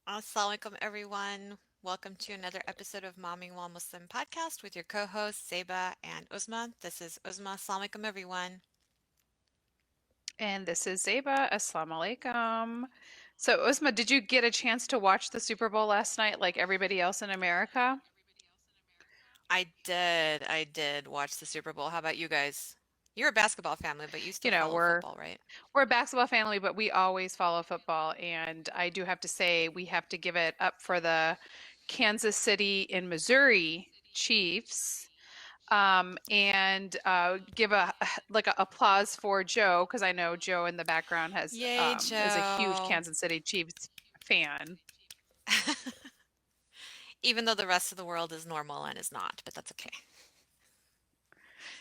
Assalamualaikum everyone. Welcome to another episode of Mommyingwhilemuslim podcast with your co-hosts Zaiba and Uzma. This is Uzma. Assalamualaikum everyone. And this is Zeba. Assalamu alaikum. So, Uzma, did you get a chance to watch the Super Bowl last night like everybody else in America? I did watch the Super Bowl. How about you guys? You're a basketball family, but you You still know, follow we're football, right? we're a basketball family, but we always follow football. And I do have to say, we have to give it up for the Kansas City in Missouri Chiefs. And give a like a applause for Joe because I know Joe in the background has Yay, is a huge Joe. Kansas City Chiefs fan. Even though the rest of the world is normal and is not, but that's okay.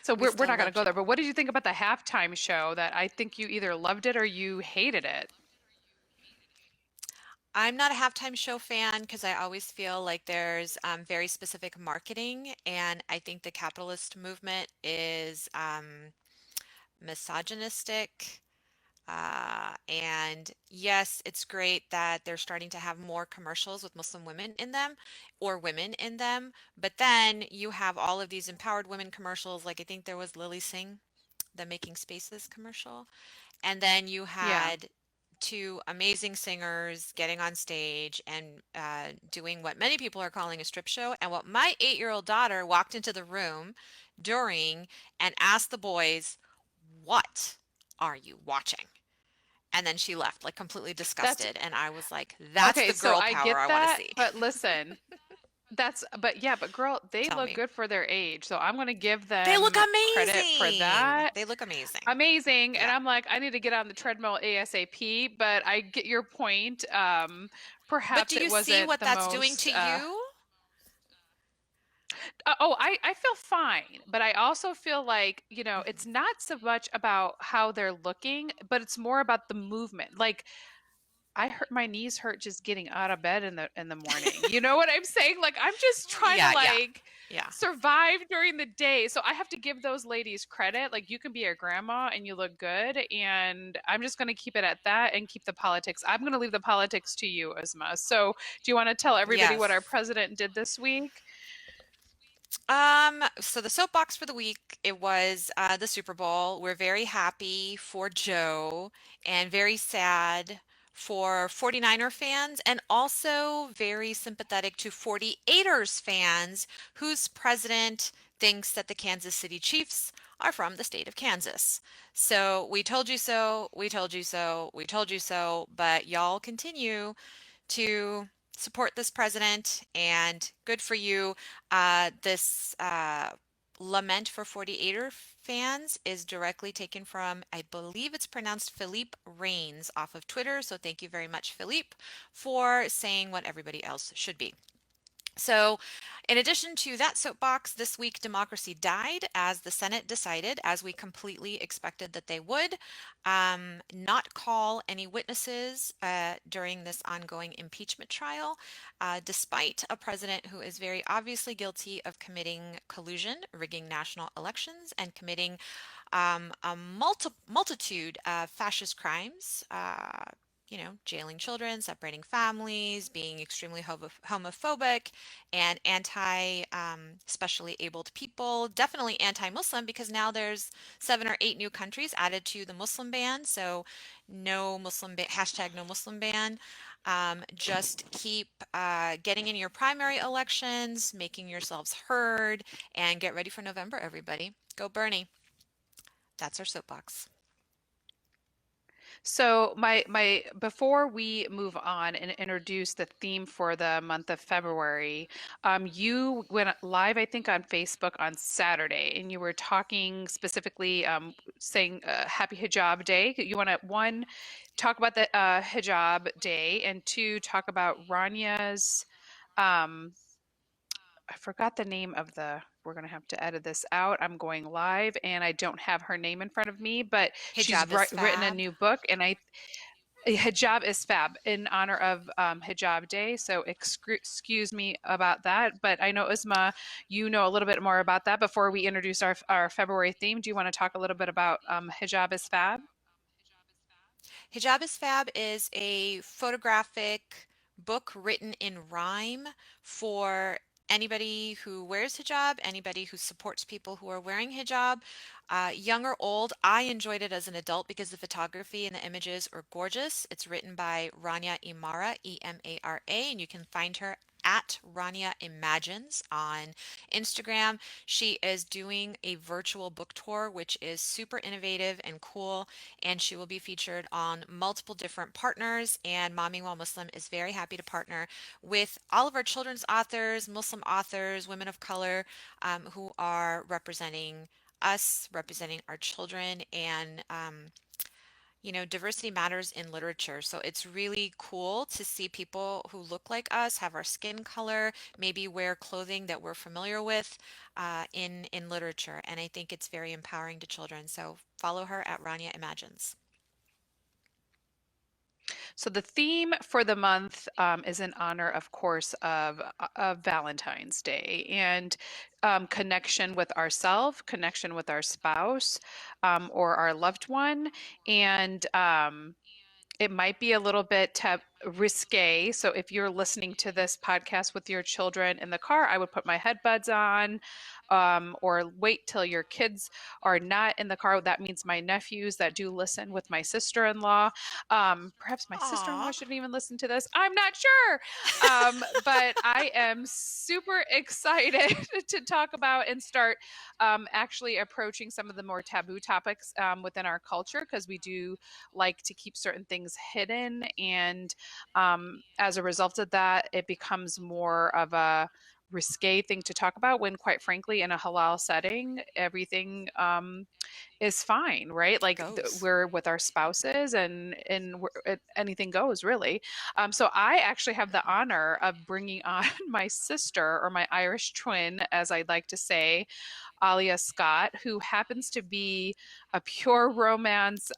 So We we're still not going love to go there, Joe. but what did you think about the halftime show that I think you either loved it or you hated it? I'm not a halftime show fan because I always feel like there's very specific marketing, and I think the capitalist movement is misogynistic. And yes, it's great that they're starting to have more commercials with Muslim women in them or women in them. But then you have all of these empowered women commercials, like I think there was Lily Singh, the Making Spaces commercial. And then you Yeah. had two amazing singers getting on stage and doing what many people are calling a strip show. And what my 8-year-old daughter walked into the room during and asked the boys, "What are you watching?" And then she left, like completely That's disgusted. And I was like, that's okay, the so girl I power get I want to that, see. but listen, but girl, they Tell look me. good for their age. So I'm going to give They look them credit for amazing. that. They look amazing. Amazing. And Yeah. I'm like, I need to get on the treadmill ASAP, but I get your point. But do Perhaps it you see wasn't what the that's doing most to you? I feel fine, but I also feel like, it's not so much about how they're looking, but it's more about the movement. Like I hurt my knees hurt just getting out of bed in the morning. You know what I'm saying? Like I'm just trying to Yeah, yeah, like yeah. survive during the day. So I have to give those ladies credit. Like you can be a grandma and you look good, and I'm just going to keep it at that and keep the politics. I'm going to leave the politics to you, Isma. So do you want to tell everybody what our Yes. president did this week? So the soapbox for the week, it was the Super Bowl. We're very happy for Joe and very sad for 49er fans and also very sympathetic to 48ers fans whose president thinks that the Kansas City Chiefs are from the state of Kansas. So we told you so, we told you so, we told you so, but y'all continue to support this president, and good for you. This lament for 48er fans is directly taken from, I believe it's pronounced Philippe Reigns off of Twitter. So thank you very much, Philippe, for saying what everybody else should be. So, in addition to that soapbox, this week democracy died as the Senate decided, as we completely expected that they would, not call any witnesses during this ongoing impeachment trial, despite a president who is very obviously guilty of committing collusion, rigging national elections, and committing a multitude of fascist crimes. Jailing children, separating families, being extremely homophobic and anti, specially abled people, definitely anti-Muslim because now there's 7 or 8 new countries added to the Muslim ban. So no Muslim ban, hashtag no Muslim ban. Just keep getting in your primary elections, making yourselves heard, and get ready for November, everybody. Go Bernie. That's our soapbox. So my before we move on and introduce the theme for the month of February, you went live, I think, on Facebook on Saturday, and you were talking specifically, saying Happy Hijab Day. You want to one talk about the Hijab Day, and two talk about Ranya's. Um, I forgot the name of the. We're going to have to edit this out. I'm going live and I don't have her name in front of me, but she's Hijab is written a fab. new book, and hijab is fab in honor of Hijab Day. So excuse me about that. But I know, Isma, you know a little bit more about that. Before we introduce our February theme, do you want to talk a little bit about Hijab is fab? Hijab is Fab is a photographic book written in rhyme for anybody who wears hijab, anybody who supports people who are wearing hijab, young or old. I enjoyed it as an adult because the photography and the images are gorgeous. It's written by Rania Imara, Emara, and you can find her at Rania Imagines on Instagram. She is doing a virtual book tour, which is super innovative and cool, and she will be featured on multiple different partners. And Mommyingwhilemuslim is very happy to partner with all of our children's authors, Muslim authors, women of color, who are representing us, representing our children, and diversity matters in literature. So it's really cool to see people who look like us, have our skin color, maybe wear clothing that we're familiar with in literature. And I think it's very empowering to children. So follow her at Rania Imagines. So the theme for the month is in honor, of course, of Valentine's Day and connection with ourself, connection with our spouse or our loved one, and it might be a little bit risque. So if you're listening to this podcast with your children in the car, I would put my headbuds on, or wait till your kids are not in the car. That means my nephews that do listen with my sister-in-law. Perhaps my sister-in-law Aw. shouldn't even listen to this. I'm not sure. But I am super excited to talk about and start actually approaching some of the more taboo topics within our culture because we do like to keep certain things hidden. And as a result of that, it becomes more of a risque thing to talk about when, quite frankly, in a halal setting, everything is fine, right? Like Goes. we're with our spouses and anything goes really. So I actually have the honor of bringing on my sister or my Irish twin, as I'd like to say, Alia Scott, who happens to be a pure romance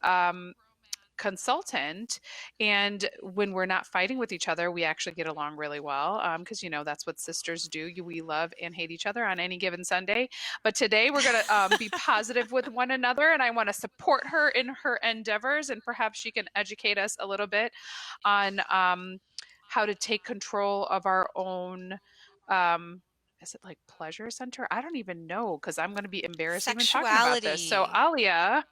consultant. And when we're not fighting with each other, we actually get along really well because, that's what sisters do. We love and hate each other on any given Sunday. But today we're going to be positive with one another. And I want to support her in her endeavors. And perhaps she can educate us a little bit on how to take control of our own. Is it like pleasure center? I don't even know because I'm going to be embarrassed even talking about this. So, Sexuality. Alia,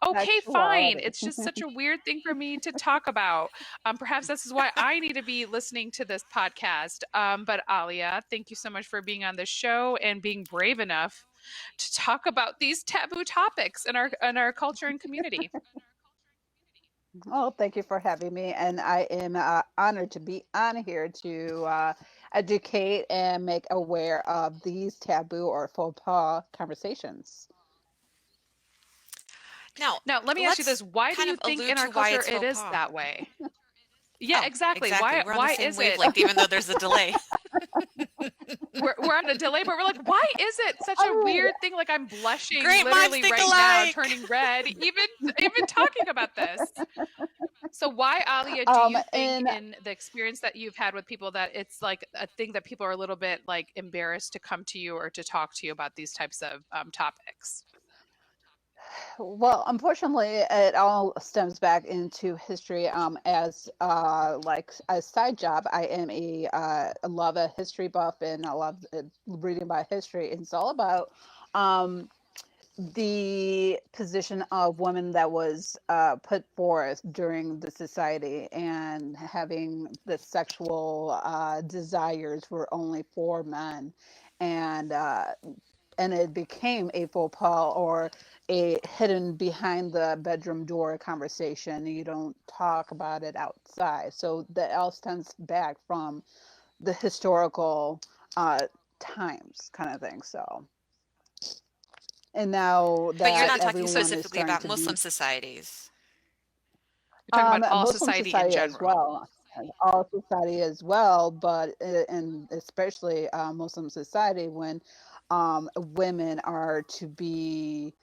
okay, fine. Sexuality. It's just such a weird thing for me to talk about. Perhaps this is why I need to be listening to this podcast. But Alia, thank you so much for being on the show and being brave enough to talk about these taboo topics in our culture and community. Well, thank you for having me, and I am honored to be on here to educate and make aware of these taboo or faux pas conversations. Now, Now, let me ask you let's this. Why do kind you of think allude in our to why culture it's it faux is pas. that way? Yeah, Oh, exactly. exactly. Why We're on the why same is it wavelength, even though there's a delay. we're on a delay, but we're like, why is it such a Oh, weird thing? Like I'm blushing Great minds literally think right now, alike. turning red, even talking about this. So why, Alia, do you think and in the experience that you've had with people that it's like a thing that people are a little bit like embarrassed to come to you or to talk to you about these types of topics? well, unfortunately, it all stems back into history. As like a side job, I am I love a history buff, and I love reading about history. It's all about um the position of women that was put forth during the society, and having the sexual desires were only for men, and it became a faux pas or a hidden behind the bedroom door conversation. You don't talk about it outside, so that all stems back from the historical uh, times kind of thing. So, and now But you're that not talking everyone is specifically starting about to be Muslim societies. You're talking about all Muslim society in society as general. well, all society as well, but and especially Muslim society, when women are to be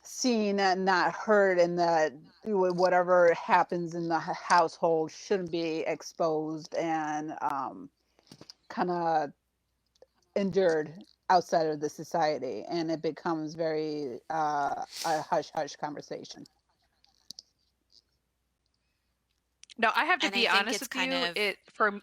seen and not heard, and that whatever happens in the household shouldn't be exposed and kind of endured outside of the society, and it becomes very a hush hush conversation. No, I have to And I be think honest it's with kind you. of, It for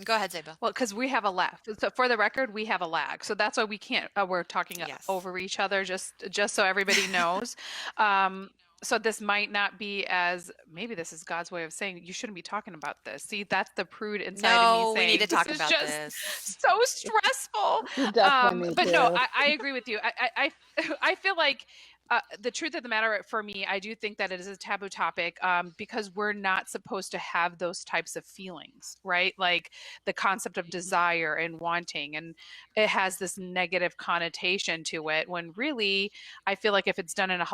go ahead, Zeba. Well, because we have a lag. So for the record, we have a lag. So that's why we can't. We're talking Yes. over each other. Just so everybody knows. Um, so this might not be as maybe this is God's way of saying you shouldn't be talking about this. See, that's the prude inside of me No, we need to saying this talk is about just this. so stressful. You definitely need But no, to. I agree with you. I feel like the truth of the matter for me, I do think that it is a taboo topic because we're not supposed to have those types of feelings, right? Like the concept of desire and wanting, and it has this negative connotation to it when really I feel like if it's done in a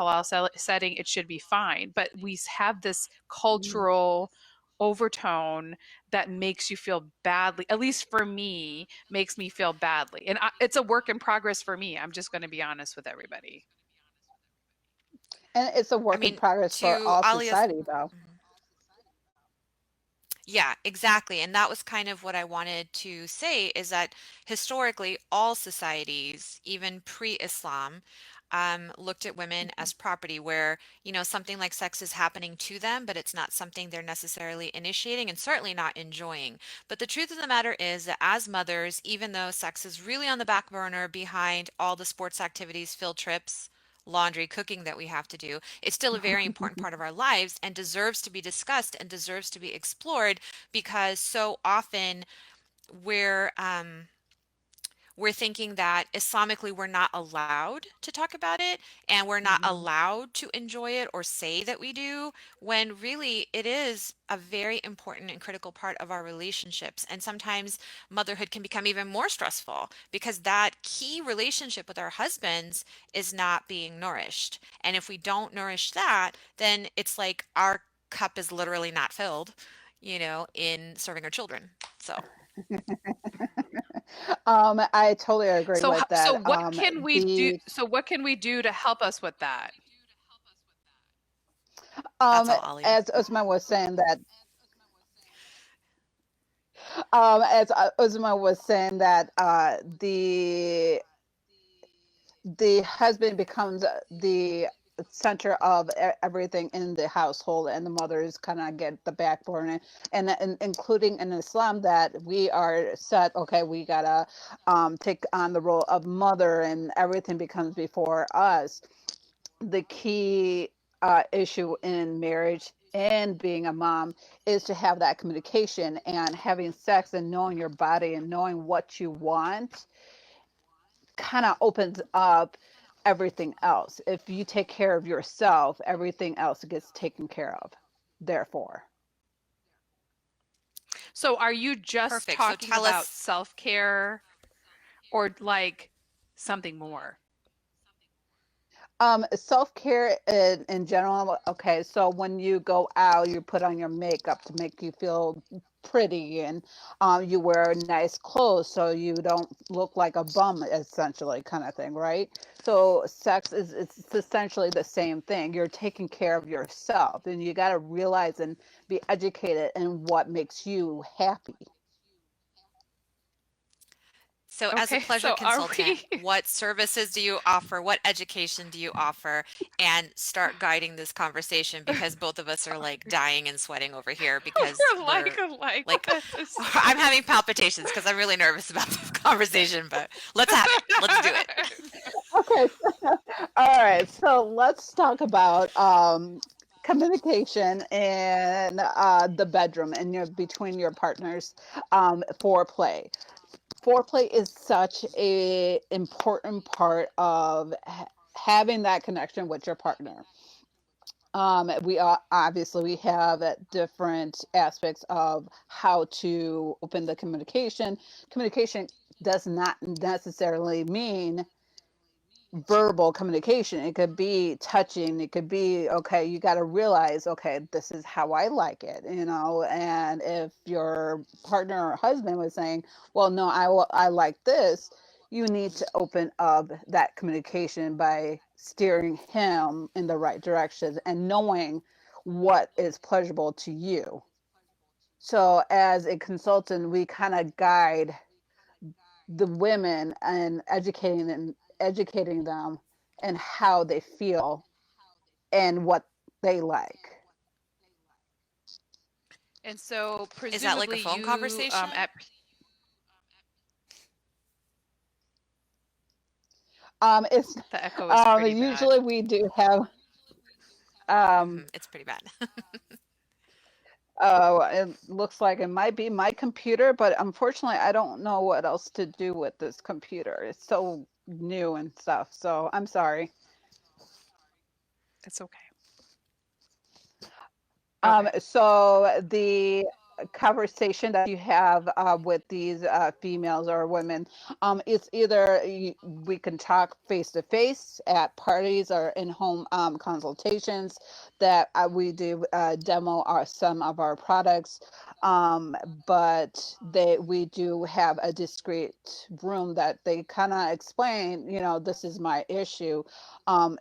setting, it should be fine. But we have this cultural overtone that makes you feel badly, at least for me, makes me feel badly. And it's a work in progress for me. I'm just going to be honest with everybody. And it's a I work in mean, progress for to all Alia's, society, though. mhm. Yeah, exactly. And that was kind of what I wanted to say is that historically, all societies, even pre-Islam, looked at women as property where, something like sex is happening to them, but it's not something they're necessarily initiating and certainly not enjoying. But the truth of the matter is that as mothers, even though sex is really on the back burner behind all the sports activities, field trips, laundry, cooking that we have to do, it's still a very important part of our lives and deserves to be discussed and deserves to be explored because so often we're um, we're thinking that Islamically we're not allowed to talk about it and we're not Mhm. allowed to enjoy it or say that we do, when really it is a very important and critical part of our relationships. And sometimes motherhood can become even more stressful because that key relationship with our husbands is not being nourished. And if we don't nourish that, then it's like our cup is literally not filled, in serving our children. So. I totally agree So, with that. what can we do? The So, what can we do to help us with that? That's all, Alia. as Usman was saying that as Uzma was saying that the husband becomes the center of everything in the household, and the mothers kind of get the backbone, and including in Islam that we are set. Okay, we gotta take on the role of mother, and everything becomes before us. The key issue in marriage and being a mom is to have that communication, and having sex and knowing your body and knowing what you want kind of opens up everything else. If you take care of yourself, everything else gets taken care of. Therefore, So, are you just Perfect. So talking tell about us. self-care or like something more? self-care in general. Okay, so when you go out, you put on your makeup to make you feel pretty, and you wear nice clothes so you don't look like a bum, essentially, kind of thing, right? So sex is it's essentially the same thing. You're taking care of yourself, and you got to realize and be educated in what makes you happy. So, as a Okay, pleasure so are consultant, we? what services do you offer? What education do you offer? And start guiding this conversation because both of us are like Sorry. dying and sweating over here because We're we're like, like, what is I'm having palpitations because I'm really nervous about this conversation, but let's have it. Let's do it. Okay, all right. So let's talk about communication in the bedroom and your between your partners. Foreplay. Foreplay is such a important part of having that connection with your partner. We are obviously we have different aspects of how to open the communication. Communication does not necessarily mean verbal communication. It could be touching. It could be, okay, you got to realize, okay, this is how I like it, and if your partner or husband was saying, well, no, I like this, you need to open up that communication by steering him in the right direction and knowing what is pleasurable to you. So as a consultant, we kind of guide the women and educating them and how they feel and what they like. And so Is that like a presumably phone you conversation? It's the echo is pretty bad. usually we do have um It's pretty bad. it looks like it might be my computer, but unfortunately I don't know what else to do with this computer. It's so new and stuff. So I'm sorry. It's okay. Okay. So the conversation that you have with these females or women, it's either we can talk face to face at parties or in home consultations that we do demo some of our products. Um, but we do have a discrete room that they kind of explain, this is my issue,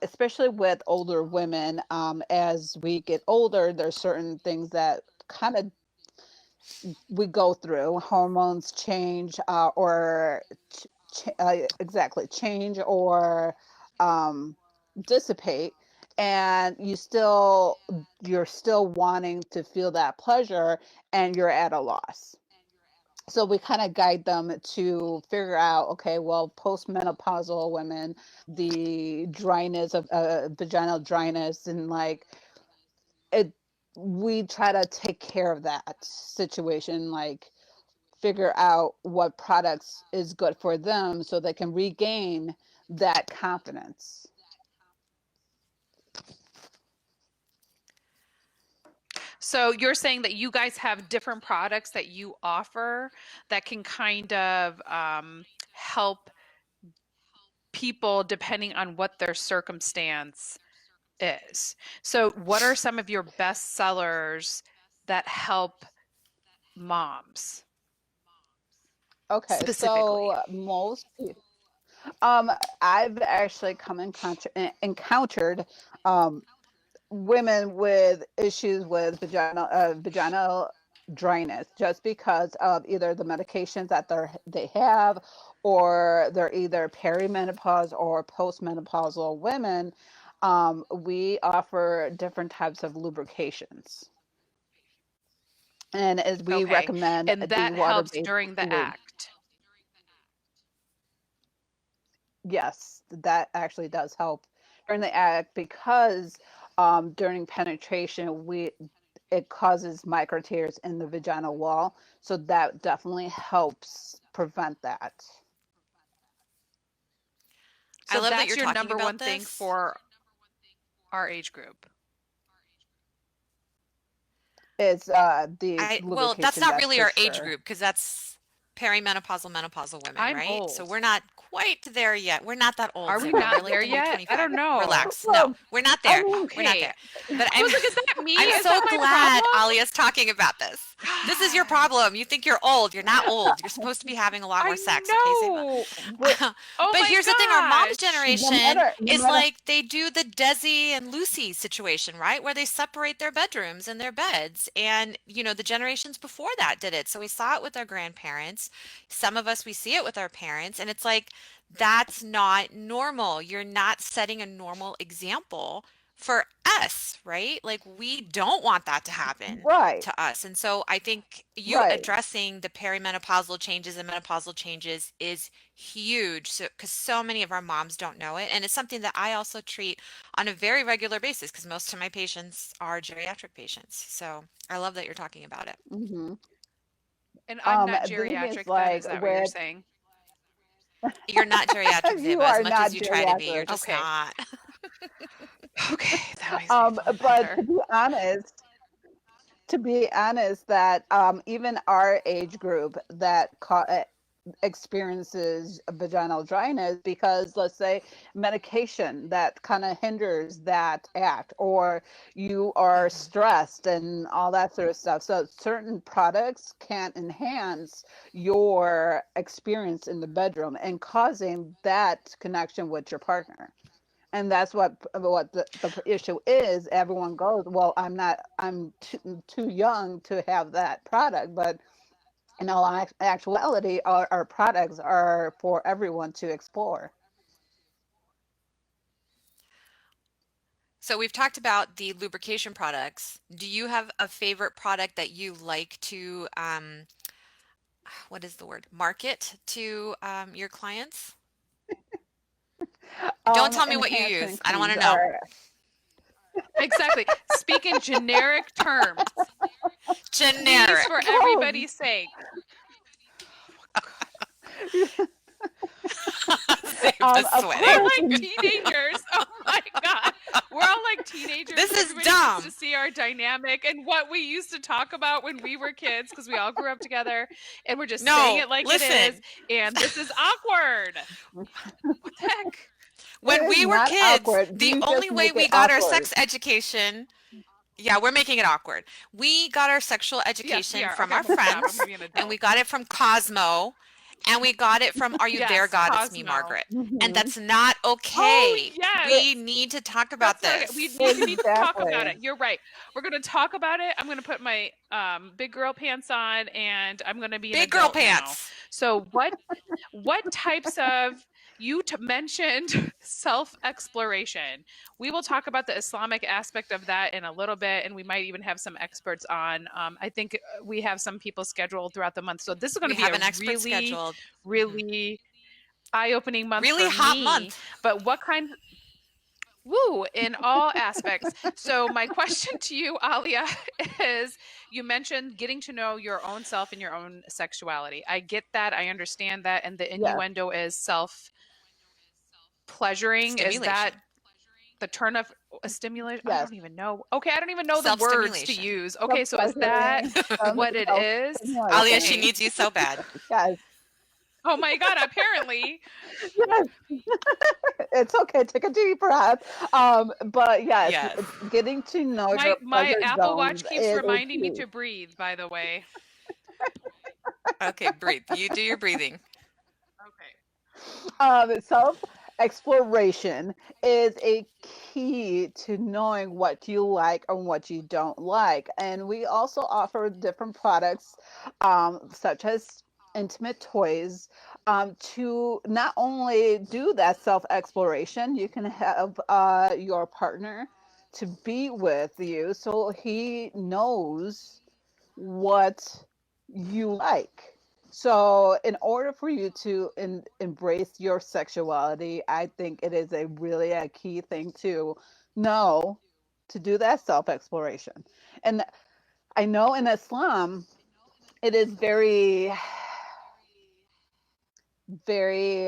especially with older women. As we get older, there's certain things that kind of we go through. Hormones change, or exactly change or um, dissipate, and you're still wanting to feel that pleasure, and you're at a loss. So we kind of guide them to figure out, okay, well, postmenopausal women, the dryness of vaginal dryness, and like it, we try to take care of that situation, like figure out what products is good for them so they can regain that confidence. So you're saying that you guys have different products that you offer that can kind of help people depending on what their circumstance is. So what are some of your best sellers that help moms Okay, specifically? so um I've actually encountered um women with issues with vaginal dryness just because of either the medications that they have, or they're either perimenopause or postmenopausal women. We offer different types of lubrications, and as we Okay. recommend And the that helps water-based during the lube. act. Yes, that actually does help during the act because during penetration, we it causes micro tears in the vaginal wall, so that definitely helps prevent that. I So love that that's you're your talking number about one thing this. for our age group. It's the Well, that's lubrication, not that's really for our age sure. group because that's perimenopausal, menopausal women, I'm right? So old. we're not quite there yet. We're not that old, Are we Ziba. We're not like there the new yet? I 25. don't know. Relax. No, Well, we're not I there. mean, We're not Okay. there. But I was like, is that me? I'm Is that so my glad problem? Alia's talking about this. This is your problem. You think you're old. You're not old. You're supposed to be having a lot more I sex, okay, Ziba? know. we- Oh But my here's the thing, our mom's gosh. generation no is matter, like they do the Desi and Lucy situation, right? Where they separate their bedrooms and their beds. And, the generations before that did it. So we saw it with our grandparents. Some of us, we see it with our parents. And it's like, that's not normal. You're not setting a normal example for us, right? Like, we don't want that to happen right, to us. And so I think you right. addressing the perimenopausal changes and menopausal changes is huge. So, because so many of our moms don't know it. And it's something that I also treat on a very regular basis because most of my patients are geriatric patients. So I love that you're talking about it. hmm And I'm not the thing is, geriatric then, like is that what you're with saying? You're not geriatric, you Ziba, as are much as not you try to be. You're geriatric. just Okay. not. Okay, that makes me feel But better. to be honest, that even our age group that experiences vaginal dryness, because let's say medication that kind of hinders that act, or you are Mhm. stressed and all that sort of stuff, so certain products can enhance your experience in the bedroom and causing that connection with your partner. And that's what the issue is. Everyone goes, well, I'm too young to have that product, but in all actuality, our products are for everyone to explore. So we've talked about the lubrication products. Do you have a favorite product that you like to, what is the word? Market to your clients? Don't tell me what you use. Enhancement I don't want creams to know. are Exactly. Speak in generic terms, please, for Generic. oh, everybody's sake. Zeba's of We're sweating. course. like teenagers. Oh my God. We're all like teenagers. This is Everybody needs to dumb. see our dynamic and what we used to talk about when we were kids because we all grew up together and we're just saying No, it like it is. listen. And this is awkward. What the heck? When It is we were not kids, awkward. the You only just way make it we got our awkward. sex education, yeah, we're making it awkward. We got our sexual Yes, we education are. from Okay, our I'm going to stop. I'm going to friends, be an and we adult. got it from Cosmo, and we got it from Are You There, Yes, Goddess Me, Cosmo. Margaret. And Hmm. that's not Oh, okay. yes. It, We need to talk about That's not okay. We this. need to talk about exactly. it. You're right. We're going to talk about it. I'm going to put my big girl pants on and I'm going to be an Big girl adult now. pants. So what types of mentioned self-exploration. We will talk about the Islamic aspect of that in a little bit, and we might even have some experts on. I think we have some people scheduled throughout the month. So this is going We to be have a an expert really, scheduled. Mhm. really eye-opening month Really for hot me. month. But what kind Woo, in all aspects. So my question to you, Alia, is you mentioned getting to know your own self and your own sexuality. I get that. I understand that. And the Yes, innuendo is self pleasuring. Is that Stimulation. the turn of a stimulation? I yes. don't even know. Okay, I don't even know the words to Self-stimulation. use. Self Okay, so is that pleasuring, some what it self is? Alia, she stimulation. Okay. needs you so bad. Yes, Oh my God, apparently. yes. It's okay. Take a deep breath. But yes, Yes. getting to know your My pleasure Apple zones Watch keeps is reminding me key. to breathe, by the way. Okay, breathe. You do your breathing. Okay. Self exploration is a key to knowing what you like and what you don't like. And we also offer different products, such as intimate toys, to not only do that self exploration, you can have your partner to be with you so he knows what you like. So, in order for you to embrace your sexuality, I think it is a really a key thing to know to do that self exploration. And I know in Islam, it is very, very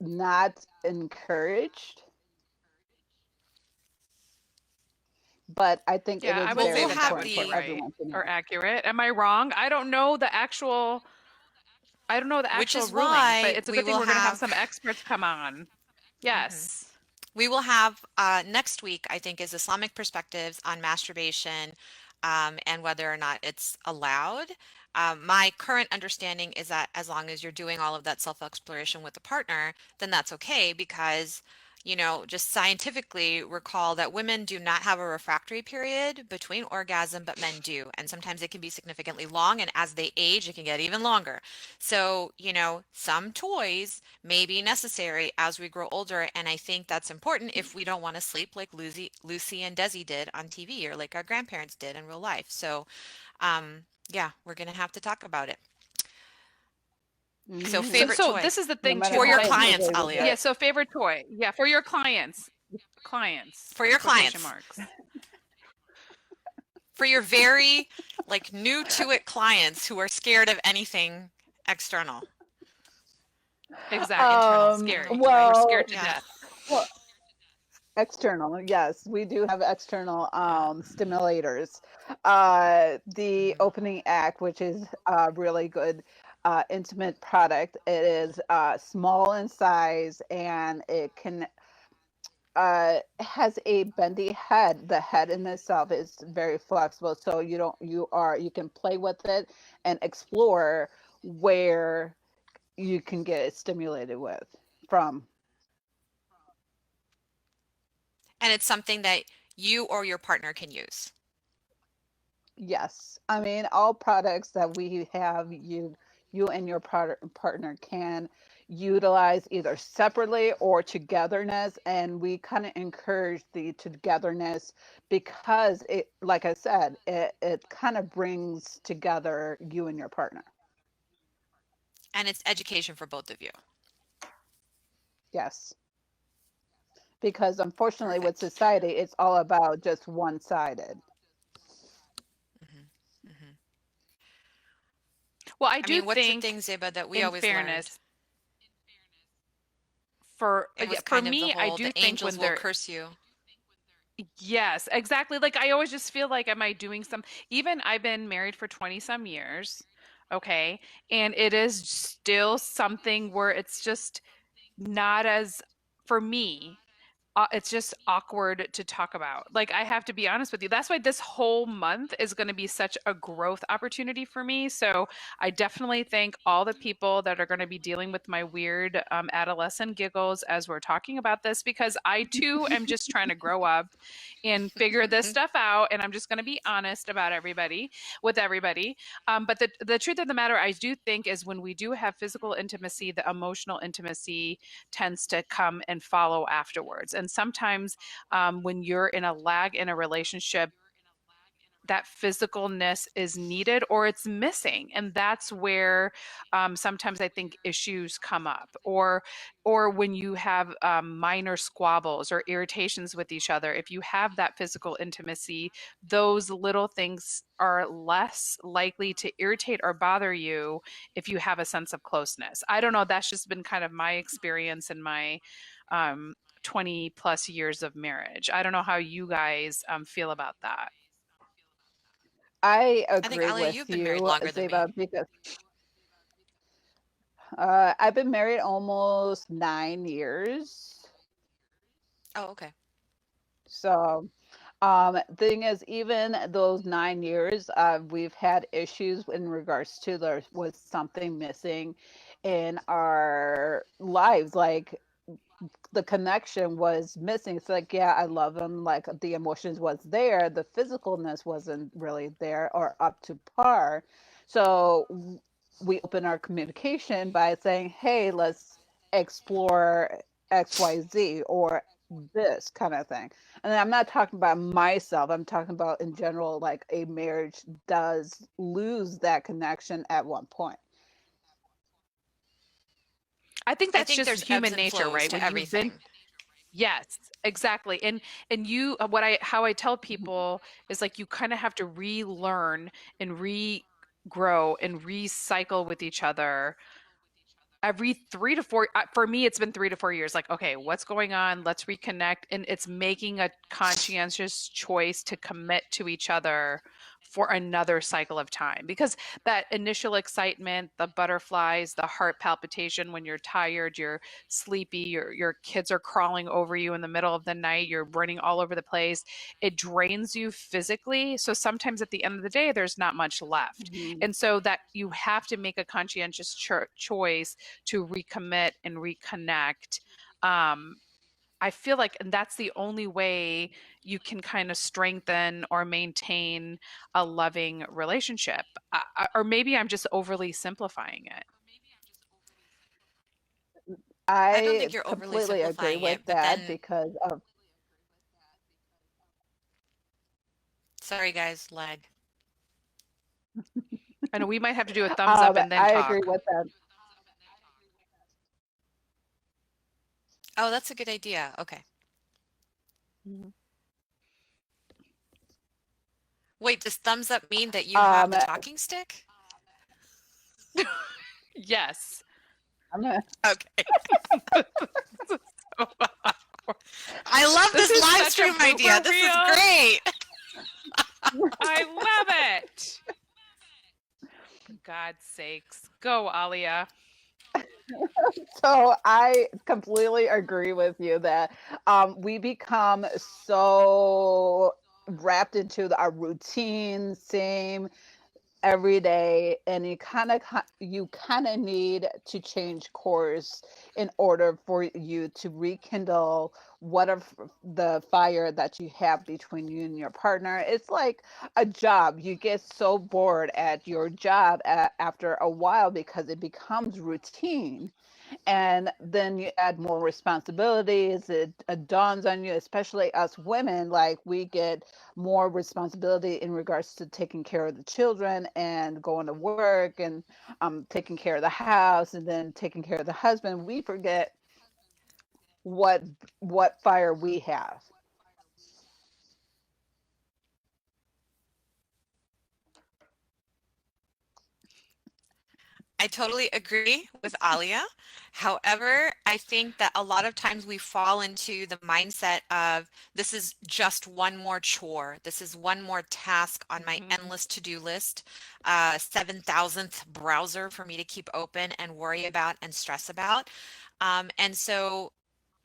not encouraged, but I think it Yeah, is I would Well, say we'll very that that have would important be for the right everyone to or know. accurate. Am I wrong? I don't know the which actual is ruling, but why it's a we good thing will we're going to have have some experts come on. Mhm. Yes. We will have next week, I think, is Islamic perspectives on masturbation and whether or not it's allowed. My current understanding is that as long as you're doing all of that self-exploration with a partner, then that's okay because, just scientifically recall that women do not have a refractory period between orgasm, but men do. And sometimes it can be significantly long, and as they age, it can get even longer. So, some toys may be necessary as we grow older. And I think that's important if we don't want to sleep like Lucy and Desi did on TV or like our grandparents did in real life. So, yeah, we're going to have to talk about it. So, Hmm. favorite So toy this is the No thing matter too. for your how My old you clients, agree with Alia. Yeah, it. so favorite toy. Yeah, for your clients. Clients, For your quotation clients. marks. For your very like new to it clients who are scared of anything external. Exact internal, scary, right? We're Well, scared to Yeah. death. well, external, yes, we do have external Yeah. stimulators. The Mhm. opening act, which is a really good intimate product, it is small in size and it can has a bendy head. The head in itself is very flexible, so you can play with it and explore where you can get it stimulated with from. And it's something that you or your partner can use. Yes, I mean all products that we have, you and your partner can utilize either separately or togetherness. And we kind of encourage the togetherness because it, like I said, it kind of brings together you and your partner. And it's education for both of you. Yes. Because unfortunately with Perfect. society, it's all about just one sided. Hmm. Hmm. Well, I I do mean, what's the think, thing, Ziba, that we in always learned? fairness, for It yeah, was for kind of the me, I whole, do the think angels when will there curse you. yes, exactly. Like I always just feel like am I doing some even I've been married for 20 some years, okay? And it is still something where it's just not as for me it's just awkward to talk about. Like, I have to be honest with you. That's why this whole month is going to be such a growth opportunity for me. So, I definitely thank all the people that are going to be dealing with my weird adolescent giggles as we're talking about this, because I too am just trying to grow up and figure this stuff out. And I'm just going to be honest about everybody with everybody. But the truth of the matter, I do think, is when we do have physical intimacy, the emotional intimacy tends to come and follow afterwards. And sometimes when you're in a lag in a relationship, that physicalness is needed or it's missing, and that's where sometimes I think issues come up, or when you have minor squabbles or irritations with each other. If you have that physical intimacy, those little things are less likely to irritate or bother you if you have a sense of closeness. I don't know, that's just been kind of my experience in my 20 plus years of marriage. I don't know how you guys feel about that. I I think, agree Alia, with you've been married you, longer than me. Zeba, because I've been married almost 9 years. Oh, okay. So, thing is, even those 9 years, we've had issues in regards to there was something missing in our lives. Like the connection was missing. It's like, yeah, I love him. Like the emotions was there, the physicalness wasn't really there or up to par. So we open our communication by saying, hey, let's explore XYZ or this kind of thing. And I'm not talking about myself, I'm talking about in general, like a marriage does lose that connection at one point. I think I that's think just there's ebbs human and nature, flows right? to When you've been everything. yes, exactly. And you what I how I tell people is like you kind of have to relearn and regrow and recycle with each other every 3 to 4 for me it's been 3 to 4 years. Like, okay, what's going on, let's reconnect, and it's making a conscientious choice to commit to each other for another cycle of time, because that initial excitement, the butterflies, the heart palpitation when you're tired, you're sleepy, your kids are crawling over you in the middle of the night, you're running all over the place, it drains you physically. So sometimes at the end of the day there's not much left, Mhm. and so that you have to make a conscientious choice to recommit and reconnect. Um, I feel like, and that's the only way you can kind of strengthen or maintain a loving relationship. Or maybe I'm just overly simplifying it. I don't I think you're overly completely agree simplifying with it, but that then, because of sorry guys, lag. I know we might have to do a thumbs up and then I agree talk. with that. Oh, that's a good idea. Okay. Mhm. Wait, does thumbs up mean that you have Um, the talking stick? Yes. I'm gonna, Okay. So awkward. I love This this is live such a stream idea. blooper This is reel. great. I love it. God's sakes. Go, Alia. so I completely agree with you that we become so wrapped into our routine, same every day, and you kind of need to change course in order for you to rekindle whatever the fire that you have between you and your partner. It's like a job. You get so bored at your job after a while because it becomes routine, And then you add more responsibilities. It dawns on you, especially us women, like we get more responsibility in regards to taking care of the children and going to work and taking care of the house and then taking care of the husband. We forget what what fire we have. I totally agree with Alia. However, I think that a lot of times we fall into the mindset of this is just one more chore. This is one more task on my Mhm. endless to-do list, 7,000th browser for me to keep open and worry about and stress about. And so,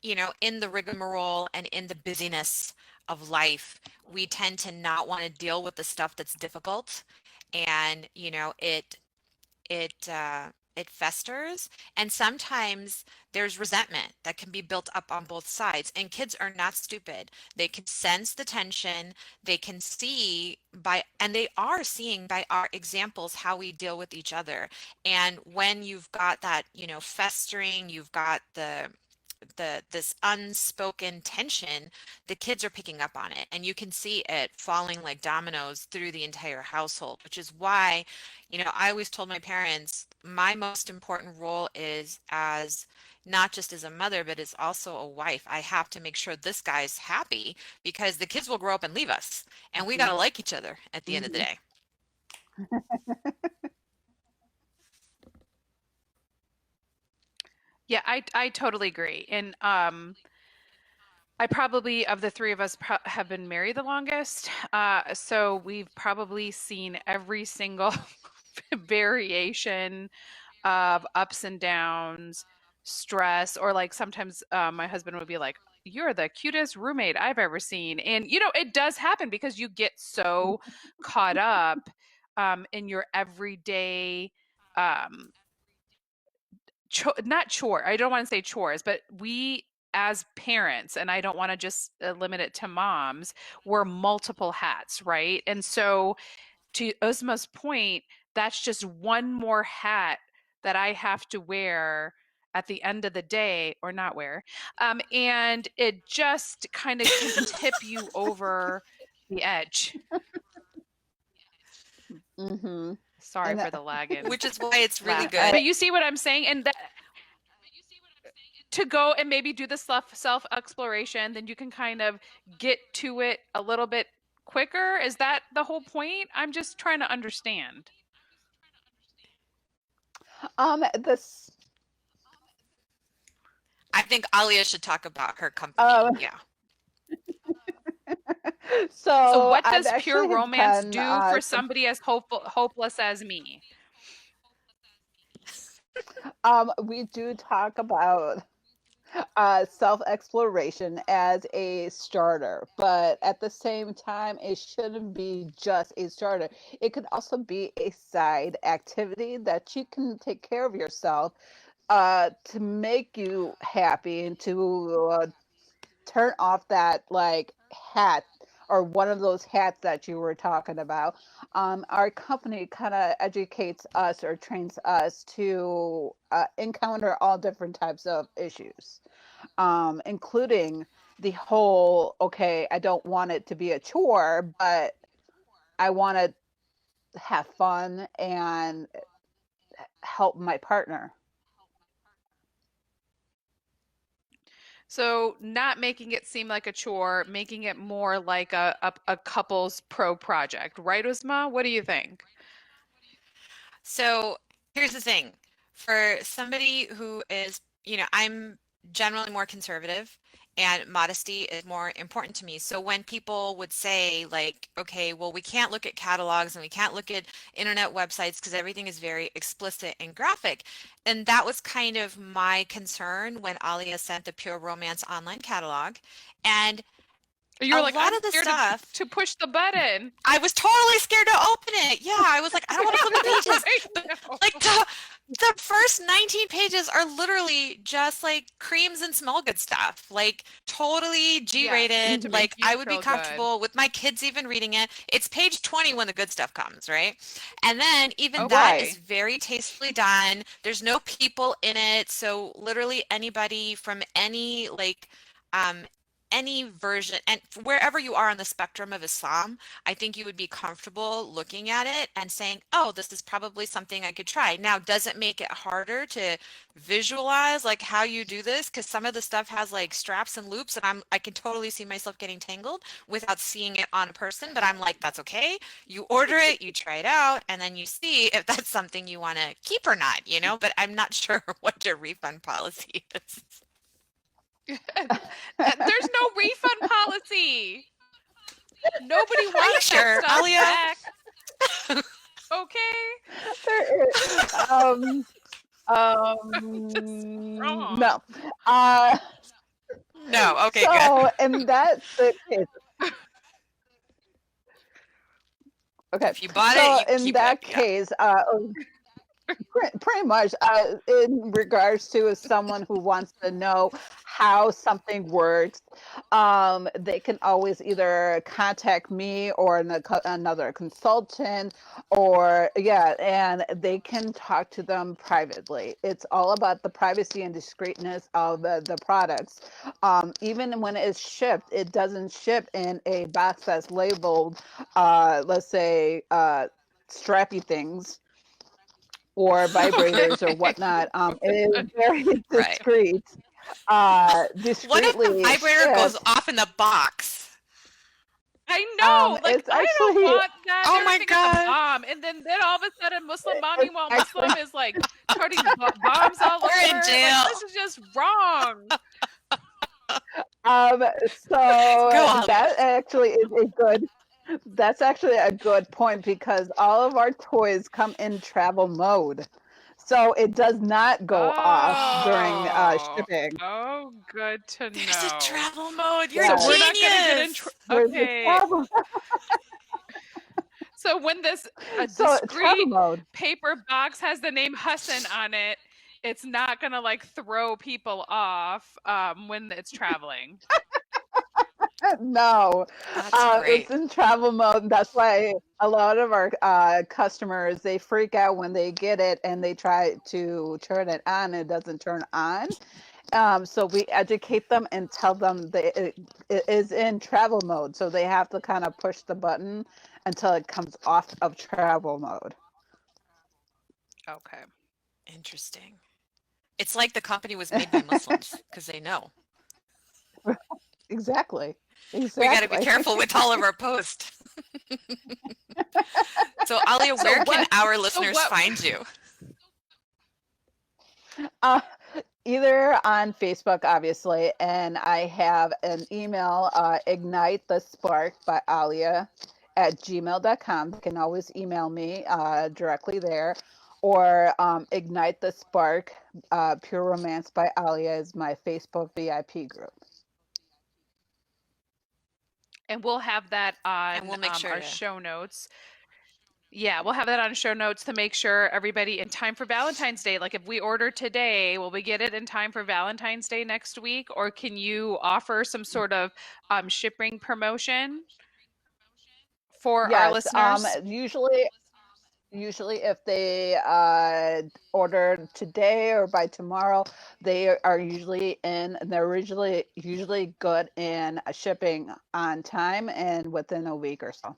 in the rigmarole and in the busyness of life, we tend to not want to deal with the stuff that's difficult. And, it festers, and sometimes there's resentment that can be built up on both sides, and kids are not stupid. They can sense the tension. They can see by, and they are seeing by our examples how we deal with each other. And when you've got that, festering, you've got the this unspoken tension, the kids are picking up on it, and you can see it falling like dominoes through the entire household, which is why, I always told my parents my most important role is as not just as a mother, but as also a wife. I have to make sure this guy's happy because the kids will grow up and leave us, and we got Hmm. to like each other at the end of the Hmm. day. Yeah, I totally agree. And I probably, of the three of us, have been married the longest. So we've probably seen every single variation of ups and downs, stress, or like sometimes my husband would be like, "You're the cutest roommate I've ever seen." And it does happen because you get so caught up in your everyday um not chore. I don't want to say chores, but we as parents, and I don't want to just limit it to moms, wear multiple hats, right? And so to Uzma's point, that's just one more hat that I have to wear at the end of the day, or not wear. And it just kind of can tip you over the edge. Hmm. Sorry And for the lag in Which is why it's really laugh. good. But you see what I'm saying? And that to go and maybe do the self exploration, then you can kind of get to it a little bit quicker. Is that the whole point? I'm just trying to understand. this I think Alia should talk about her company. um Yeah. So, so what I've does pure actually have romance done do for some somebody as hopeless as me? we do talk about self exploration as a starter, but at the same time, it shouldn't be just a starter. It could also be a side activity that you can take care of yourself to make you happy and to turn off that like hat or one of those hats that you were talking about. Our company kind of educates us or trains us to encounter all different types of issues, including the whole okay, I don't want it to be a chore, but I want to have fun and help my partner. So, not making it seem like a chore, making it more like a couple's pro project, right, Uzma? What do you think? So here's the thing. For somebody who is, I'm generally more conservative and modesty is more important to me. So when people would say like, okay, well, we can't look at catalogs and we can't look at internet websites because everything is very explicit and graphic. And that was kind of my concern when Alia sent the Pure Romance online catalog. And You a were like, lot I'm of the scared stuff to push the button. I was totally scared to open it. Yeah, I was like, I don't want to flip the pages. I But know. like the first first 19 pages are literally just like creams and smell good stuff. Like totally Yes, G-rated. to Mhm. make Like you I would be feel good. comfortable with my kids even reading it. It's page 20 when the good stuff comes, right? And then even that is Right. Okay. very tastefully done. There's no people in it, so literally anybody from um any version and wherever you are on the spectrum of Islam, I think you would be comfortable looking at it and saying, oh, this is probably something I could try. Now, does it make it harder to visualize like how you do this? Because some of the stuff has like straps and loops, and I can totally see myself getting tangled without seeing it on a person. But I'm like, that's okay. You order it, you try it out, and then you see if that's something you want to keep or not, you know? But I'm not sure what your refund policy is. There's no refund policy. Nobody Are you wants that sure, stuff Alia? back. Okay? There is, Just wrong. no. Uh, No. Okay, good. so in that case, okay. If you bought it, So you in keep it. that Yeah. case, pretty much, in regards to someone who wants to know how something works, they can always either contact me or another consultant, or yeah, and they can talk to them privately. It's all about the privacy and discreetness of the products. Even when it's shipped, it doesn't ship in a box that's labeled, let's say, strappy things or vibrators or Okay. whatnot. It is very Right. discreet, What if the discreetly vibrator goes shipped. off in the box? I know, like It's I don't actually, want that. Oh They're gonna my think it's a God. bomb, and then all of a sudden, Muslim mommy it's while actually, Muslim is like toting bombs all We're in over. Like jail. this is just wrong. so Go, Alia. that actually is a good, that's actually a good point because all of our toys come in travel mode. So it does not go off during Oh, shipping. oh, good to There's a know. travel mode. You're a So Yeah, we're not gonna get in. genius. there's a Okay, travel. so when this a So travel discreet mode. paper box has the name Hassan on it, it's not gonna like throw people off when it's traveling. No, That's it's great. in travel mode. That's why a lot of our customers they freak out when they get it and they try to turn it on and it doesn't turn on. So we educate them and tell them that it is in travel mode. So they have to kind of push the button until it comes off of travel mode. Okay. Interesting. It's like the company was made by Muslims because they know. Exactly. We got to be Exactly. careful with all of our posts. So, Alia, So where can what? our So listeners what? find you? Uh, Either on Facebook, obviously, and I have an email, ignite the spark by Alia at gmail.com. They can always email me directly there. Or Ignite the Spark, Pure Romance by Alia is my Facebook VIP group. And we'll have that And on we'll make sure our to. show notes. Yeah, we'll have that on show notes to make sure everybody in time for Valentine's Day. Like if we order today, will we get it in time for Valentine's Day next week? Or can you offer some sort of shipping promotion for our Yes, listeners? usually if they order today or by tomorrow, they are usually in, and they're usually good in shipping on time and within a week or so.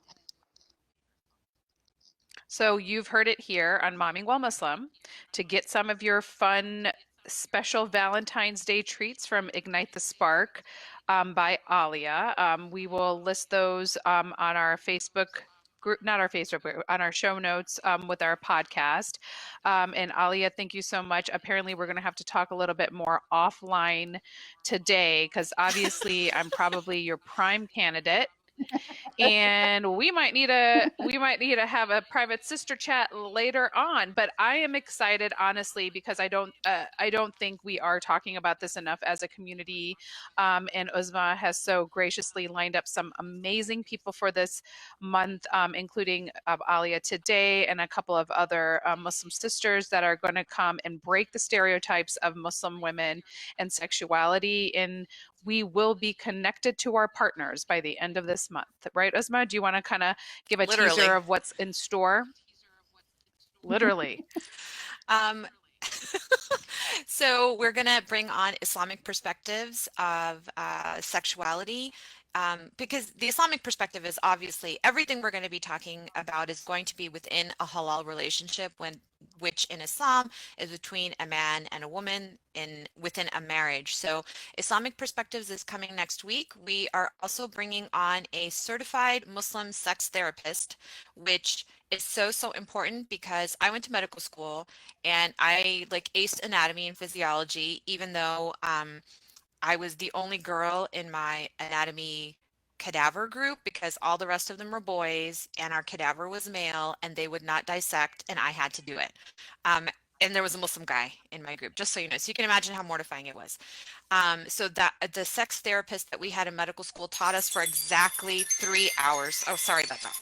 So you've heard it here on Mommyingwhilemuslim to get some of your fun special Valentine's Day treats from Ignite the Spark by Alia. We will list those on our Facebook group, not our Facebook, but on our show notes with our podcast. And Alia, thank you so much. Apparently, we're going to have to talk a little bit more offline today because obviously I'm probably your prime candidate and we might need to have a private sister chat later on. But I am excited, honestly, because I don't think we are talking about this enough as a community. And Uzma has so graciously lined up some amazing people for this month, including Alia today and a couple of other Muslim sisters that are going to come and break the stereotypes of Muslim women and sexuality in we will be connected to our partners by the end of this month. Right, Uzma? Do you want to kind of give a teaser Literally. of what's in store? Literally. Um, so we're going to bring on Islamic perspectives of sexuality, because the Islamic perspective is obviously everything we're going to be talking about is going to be within a halal relationship, which in Islam is between a man and a woman in within a marriage. So Islamic perspectives is coming next week. We are also bringing on a certified Muslim sex therapist, which is so important because I went to medical school and I like aced anatomy and physiology, even though I was the only girl in my anatomy cadaver group because all the rest of them were boys and our cadaver was male and they would not dissect and I had to do it. Um, and there was a Muslim guy in my group, just so you know. So you can imagine how mortifying it was. So that the sex therapist that we had in medical school taught us for exactly 3 hours. Oh, sorry about that,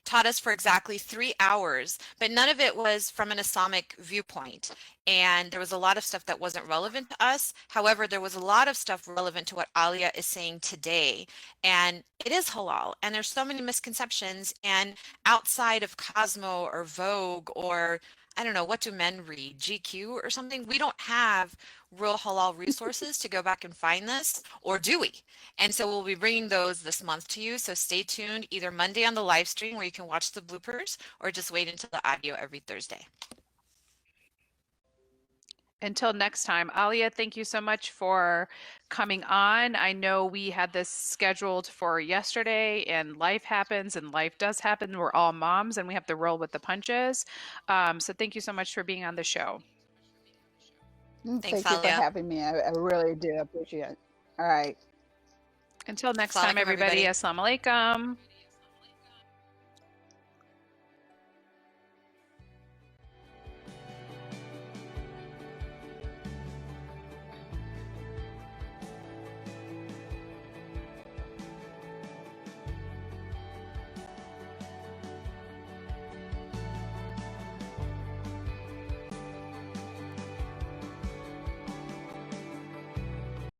taught us for exactly 3 hours, but none of it was from an Islamic viewpoint. And there was a lot of stuff that wasn't relevant to us. However, there was a lot of stuff relevant to what Alia is saying today. And it is halal. And there's so many misconceptions. And outside of Cosmo or Vogue or I don't know, what do men read? GQ or something? We don't have real halal resources to go back and find this, or do we? And so we'll be bringing those this month to you. So stay tuned either Monday on the live stream where you can watch the bloopers or just wait until the audio every Thursday. Until next time, Alia, thank you so much for coming on. I know we had this scheduled for yesterday, and life happens, and life does happen. We're all moms, and we have to roll with the punches. So thank you so much for being on the show. Thanks, Thank you for Alia. having me. I really do appreciate it. All right. Until next time, Assalamualaikum, everybody, everybody. Assalamu alaikum.